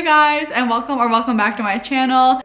guys, and welcome back to my channel.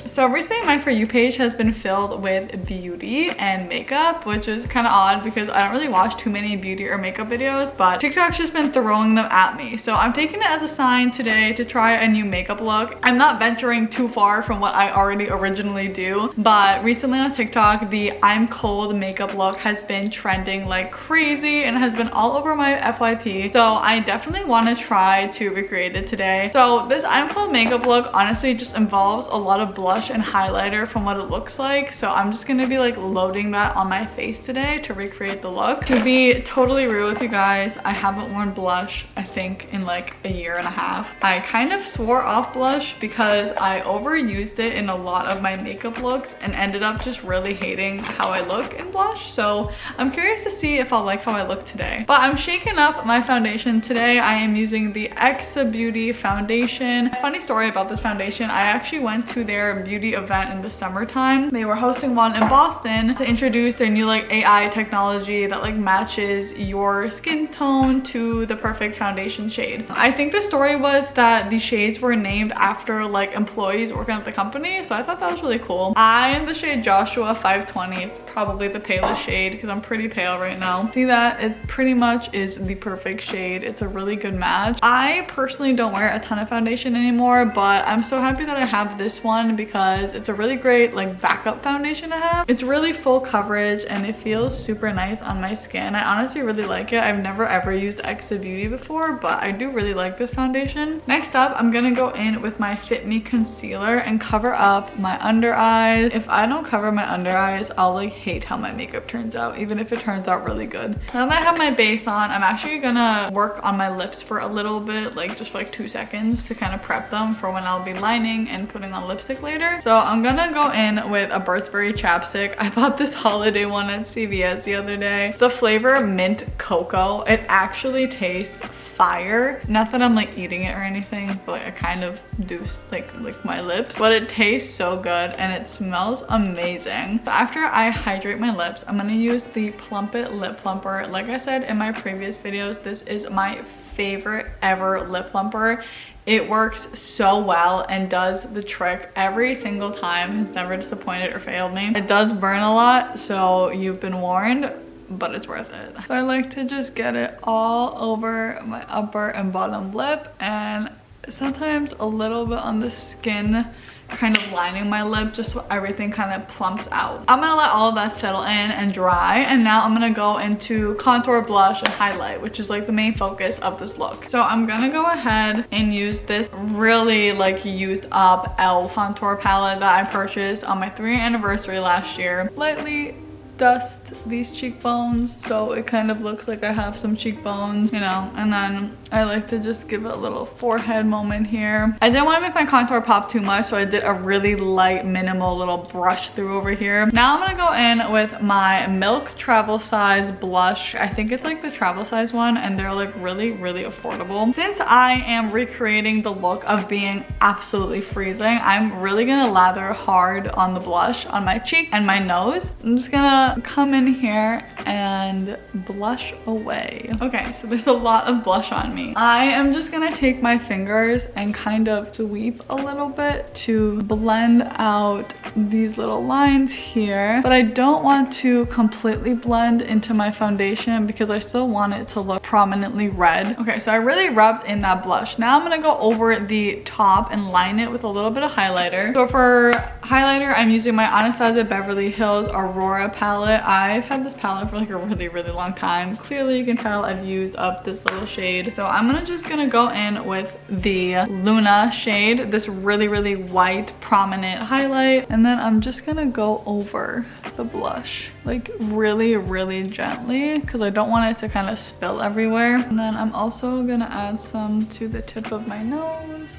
So recently my For You page has been filled with beauty and makeup, which is kind of odd because I don't really watch too many beauty or makeup videos, but TikTok's just been throwing them at me. So I'm taking it as a sign today to try a new makeup look. I'm not venturing too far from what I already originally do, but recently on TikTok, the I'm cold makeup look has been trending like crazy and has been all over my FYP. So I definitely want to try to recreate it today. So this I'm cold makeup look honestly just involves a lot of blush and highlighter from what it looks like, so I'm just gonna be like loading that on my face today to recreate the look. To be totally real with you guys, I haven't worn blush I think in like a year and a half. I kind of swore off blush because I overused it in a lot of my makeup looks and ended up just really hating how I look in blush, so I'm curious to see if I'll like how I look today. But I'm shaking up my foundation today. I am using the Exa Beauty foundation. Funny story about this foundation, I actually went to their beauty event in the summertime. They were hosting one in Boston to introduce their new like AI technology that like matches your skin tone to the perfect foundation shade. I think the story was that the shades were named after like employees working at the company, so I thought that was really cool. I am the shade Joshua 520. It's probably the palest shade because I'm pretty pale right now. See that? It pretty much is the perfect shade. It's a really good match. I personally don't wear a ton of foundation anymore, but I'm so happy that I have this one because it's a really great like backup foundation to have. It's really full coverage and it feels super nice on my skin. I honestly really like it. I've never ever used Exa Beauty before, but I do really like this foundation. Next up, I'm gonna go in with my Fit Me concealer and cover up my under eyes. If I don't cover my under eyes, I'll like hate how my makeup turns out, even if it turns out really good. Now that I have my base on, I'm actually gonna work on my lips for a little bit, like just for like 2 seconds to kind of prep them for when I'll be lining and putting on lipstick later. So I'm gonna go in with a Burt's Berry chapstick. I bought this holiday one at CVS the other day. The flavor mint cocoa. It actually tastes fire. Not that I'm like eating it or anything, but like, I kind of do like my lips, but it tastes so good and it smells amazing. After I hydrate my lips, I'm gonna use the Plump It lip plumper. Like I said in my previous videos, this is my favorite ever lip plumper. It works so well and does the trick every single time. Has never disappointed or failed me. It does burn a lot, so you've been warned, but it's worth it. So I like to just get it all over my upper and bottom lip and sometimes a little bit on the skin, kind of lining my lip just so everything kind of plumps out. I'm gonna let all of that settle in and dry, and now I'm gonna go into contour, blush, and highlight, which is like the main focus of this look. So I'm gonna go ahead and use this really like used up e.l.f. contour palette that I purchased on my 3-year anniversary last year. Lightly dust these cheekbones so it kind of looks like I have some cheekbones, you know, and then I like to just give it a little forehead moment here. I didn't want to make my contour pop too much, so I did a really light minimal little brush through over here. Now I'm gonna go in with my Milk travel size blush. I think it's like the travel size one, and they're like really affordable. Since I am recreating the look of being absolutely freezing, I'm really gonna lather hard on the blush on my cheek and my nose. I'm just gonna come in here and blush away. Okay, so there's a lot of blush on me. I am just gonna take my fingers and kind of sweep a little bit to blend out these little lines here, but I don't want to completely blend into my foundation because I still want it to look prominently red. Okay, so I really rubbed in that blush. Now I'm gonna go over the top and line it with a little bit of highlighter. So for highlighter, I'm using my Anastasia Beverly Hills Aurora palette. I've had this palette for like a really long time. Clearly you can tell I've used up this little shade. So I'm just gonna go in with the Luna shade, this really white prominent highlight, and then I'm just gonna go over the blush like really gently because I don't want it to kind of spill everywhere. And then I'm also gonna add some to the tip of my nose.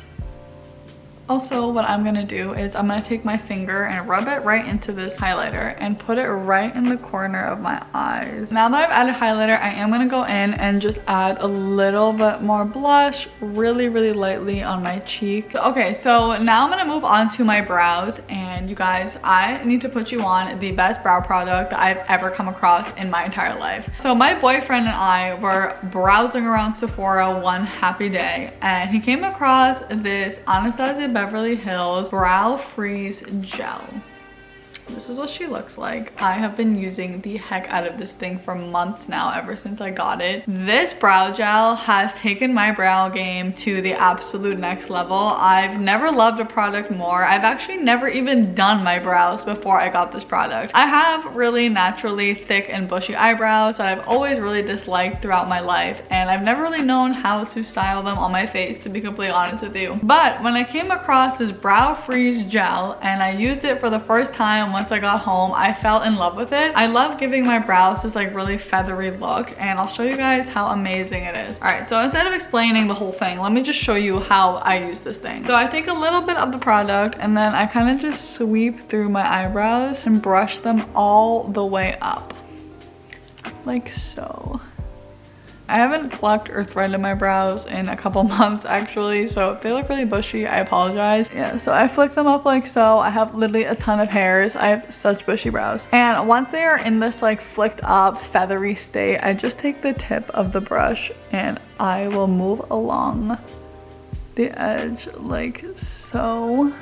Also, what I'm gonna do is I'm gonna take my finger and rub it right into this highlighter and put it right in the corner of my eyes. Now that I've added highlighter, I am gonna go in and just add a little bit more blush really, really lightly on my cheek. Okay, so now I'm gonna move on to my brows, and you guys, I need to put you on the best brow product that I've ever come across in my entire life. So my boyfriend and I were browsing around Sephora one happy day, and he came across this Anastasia Beverly Hills Brow Freeze Gel. This is what she looks like. I have been using the heck out of this thing for months now, ever since I got it. This brow gel has taken my brow game to the absolute next level. I've never loved a product more. I've actually never even done my brows before I got this product. I have really naturally thick and bushy eyebrows that I've always really disliked throughout my life, and I've never really known how to style them on my face, to be completely honest with you. But when I came across this Brow Freeze Gel and I used it for the first time once I got home, I fell in love with it. I love giving my brows this like really feathery look, and I'll show you guys how amazing it is. All right, so instead of explaining the whole thing, let me just show you how I use this thing. So I take a little bit of the product and then I kind of just sweep through my eyebrows and brush them all the way up, like so. I haven't plucked or threaded my brows in a couple months actually, so if they look really bushy, I apologize. Yeah, so I flick them up like so. I have literally a ton of hairs. I have such bushy brows. And once they are in this like flicked up feathery state, I just take the tip of the brush and I will move along the edge like so,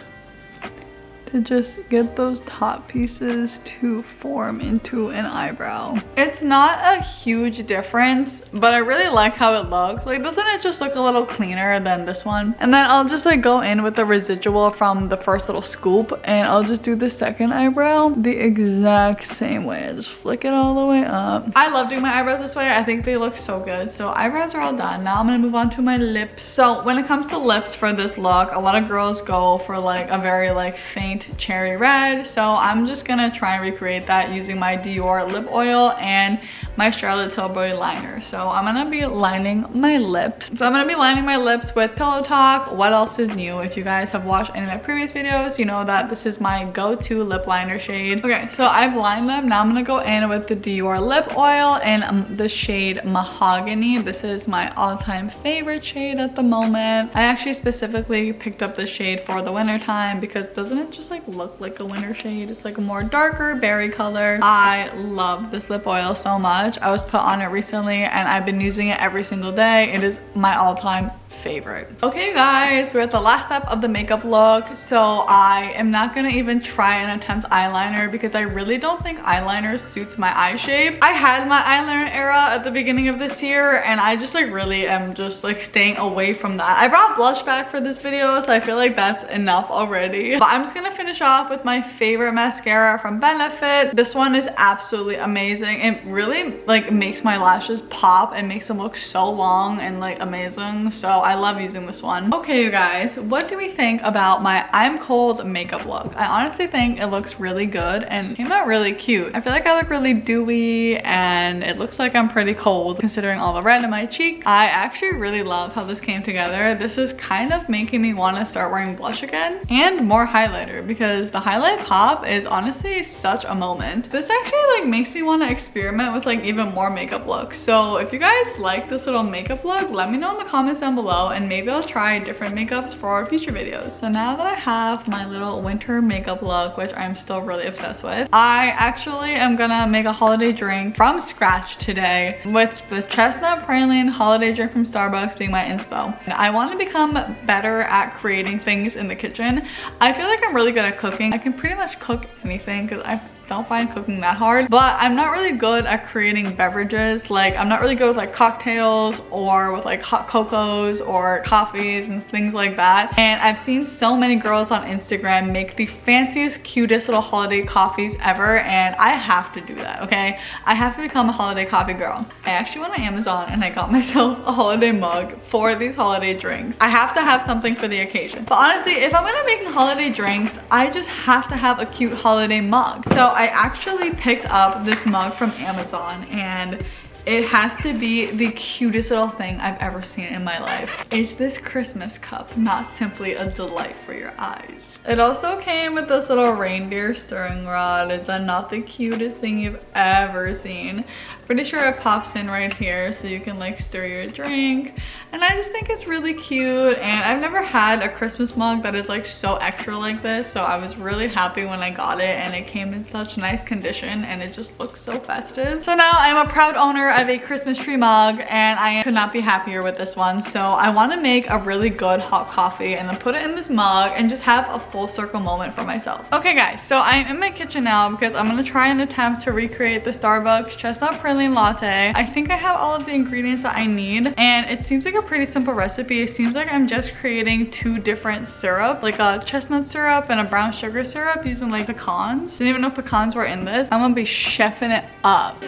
to just get those top pieces to form into an eyebrow. It's not a huge difference, but I really like how it looks. Like, doesn't it just look a little cleaner than this one? And then I'll just like go in with the residual from the first little scoop, and I'll just do the second eyebrow the exact same way. I just flick it all the way up. I love doing my eyebrows this way. I think they look so good. So eyebrows are all done. Now I'm gonna move on to my lips. So when it comes to lips for this look, a lot of girls go for like a very like faint cherry red, so I'm just gonna try and recreate that using my Dior lip oil and my Charlotte Tilbury liner. So I'm gonna be lining my lips. So I'm gonna be lining my lips with Pillow Talk What Else Is New. If you guys have watched any of my previous videos, you know that this is my go-to lip liner shade. Okay, so I've lined them. Now I'm gonna go in with the Dior lip oil in the shade Mahogany. This is my all-time favorite shade at the moment. I actually specifically picked up this shade for the winter time because doesn't it just like look like a winter shade? It's like a more darker berry color. I love this lip oil so much. I was put on it recently and I've been using it every single day. It is my all-time favorite. Okay, you guys, we're at the last step of the makeup look. So I am not gonna even try and attempt eyeliner because I really don't think eyeliner suits my eye shape. I had my eyeliner era at the beginning of this year and I just like really am just like staying away from that. I brought blush back for this video, so I feel like that's enough already. But I'm just gonna finish off with my favorite mascara from Benefit. This one is absolutely amazing. It really like makes my lashes pop and makes them look so long and like amazing. So I love using this one. Okay, you guys, what do we think about my I'm Cold makeup look? I honestly think it looks really good and came out really cute. I feel like I look really dewy and it looks like I'm pretty cold considering all the red in my cheeks. I actually really love how this came together. This is kind of making me want to start wearing blush again and more highlighter because the highlight pop is honestly such a moment. This actually like makes me want to experiment with like even more makeup looks. So if you guys like this little makeup look, let me know in the comments down below and maybe I'll try different makeups for future videos. So now that I have my little winter makeup look, which I'm still really obsessed with, I actually am gonna make a holiday drink from scratch today with the chestnut praline holiday drink from Starbucks being my inspo. And I want to become better at creating things in the kitchen. I feel like I'm really good at cooking. I can pretty much cook anything because I don't find cooking that hard, but I'm not really good at creating beverages. Like I'm not really good with like cocktails or with like hot cocos or coffees and things like that. And I've seen so many girls on Instagram make the fanciest, cutest little holiday coffees ever, and I have to do that, okay? I have to become a holiday coffee girl. I actually went on Amazon and I got myself a holiday mug for these holiday drinks. I have to have something for the occasion. But honestly, if I'm gonna make holiday drinks, I just have to have a cute holiday mug. So I actually picked up this mug from Amazon and it has to be the cutest little thing I've ever seen in my life. It's this Christmas cup, not simply a delight for your eyes. It also came with this little reindeer stirring rod. Is that not the cutest thing you've ever seen? Pretty sure it pops in right here so you can like stir your drink, and I just think it's really cute. And I've never had a Christmas mug that is like so extra like this, so I was really happy when I got it, and it came in such nice condition and it just looks so festive. So now I am a proud owner of a Christmas tree mug, and I could not be happier with this one. So I want to make a really good hot coffee and then put it in this mug and just have a full circle moment for myself. Okay guys, so I'm in my kitchen now because I'm going to try and attempt to recreate the Starbucks chestnut praline latte. I think I have all of the ingredients that I need, and it seems like a pretty simple recipe. It seems like I'm just creating two different syrup, like a chestnut syrup and a brown sugar syrup using like pecans. Didn't even know pecans were in this. I'm gonna be chefing it up.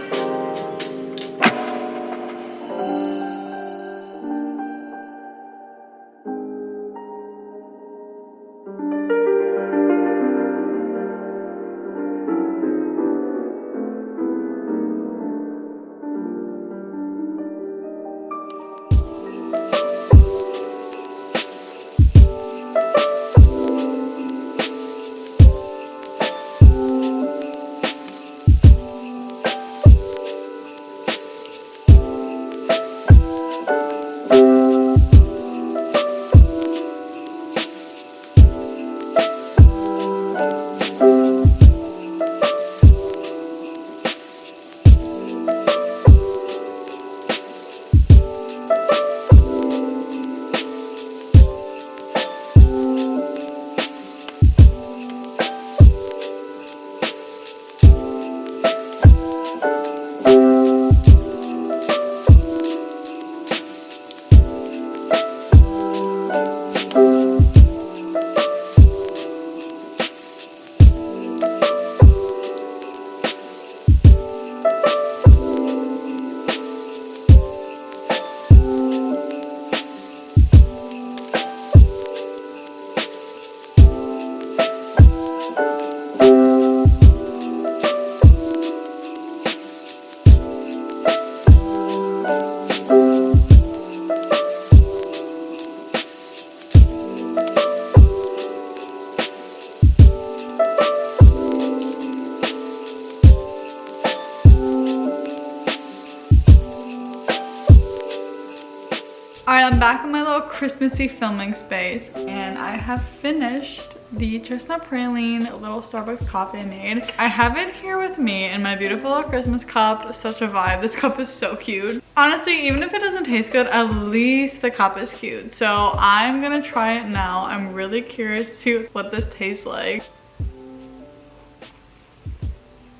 Alright, I'm back in my little Christmassy filming space, and I have finished the chestnut praline little Starbucks coffee I made. I have it here with me in my beautiful little Christmas cup. Such a vibe. This cup is so cute. Honestly, even if it doesn't taste good, at least the cup is cute. So I'm gonna try it now. I'm really curious to see what this tastes like.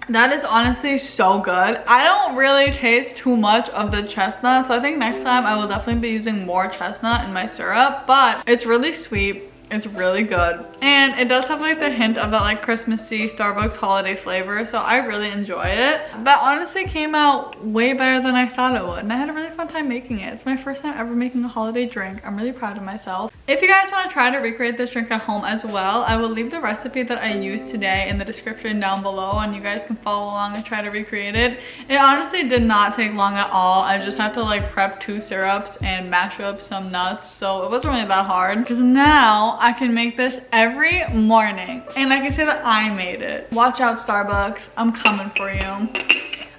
That is honestly so good. I don't really taste too much of the chestnut, so I think next time I will definitely be using more chestnut in my syrup, but it's really sweet. It's really good, and it does have like the hint of that like Christmassy Starbucks holiday flavor, so I really enjoy it. That honestly came out way better than I thought it would, and I had a really fun time making it. It's my first time ever making a holiday drink. I'm really proud of myself. If you guys want to try to recreate this drink at home as well, I will leave the recipe that I used today in the description down below, and you guys can follow along and try to recreate it. It honestly did not take long at all. I just had to like prep 2 syrups and mash up some nuts, so it wasn't really that hard, because now I can make this every morning and I can say that I made it. Watch out, Starbucks. I'm coming for you.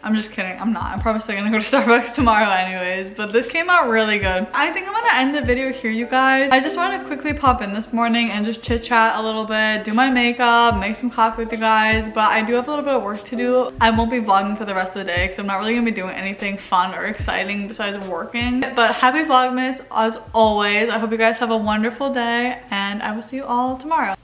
I'm just kidding. I'm not. I'm probably still gonna go to Starbucks tomorrow anyways, but this came out really good. I think I'm gonna end the video here, you guys. I just wanted to quickly pop in this morning and just chit chat a little bit, do my makeup, make some coffee with you guys, but I do have a little bit of work to do. I won't be vlogging for the rest of the day because I'm not really gonna be doing anything fun or exciting besides working. But happy Vlogmas as always. I hope you guys have a wonderful day, and I will see you all tomorrow.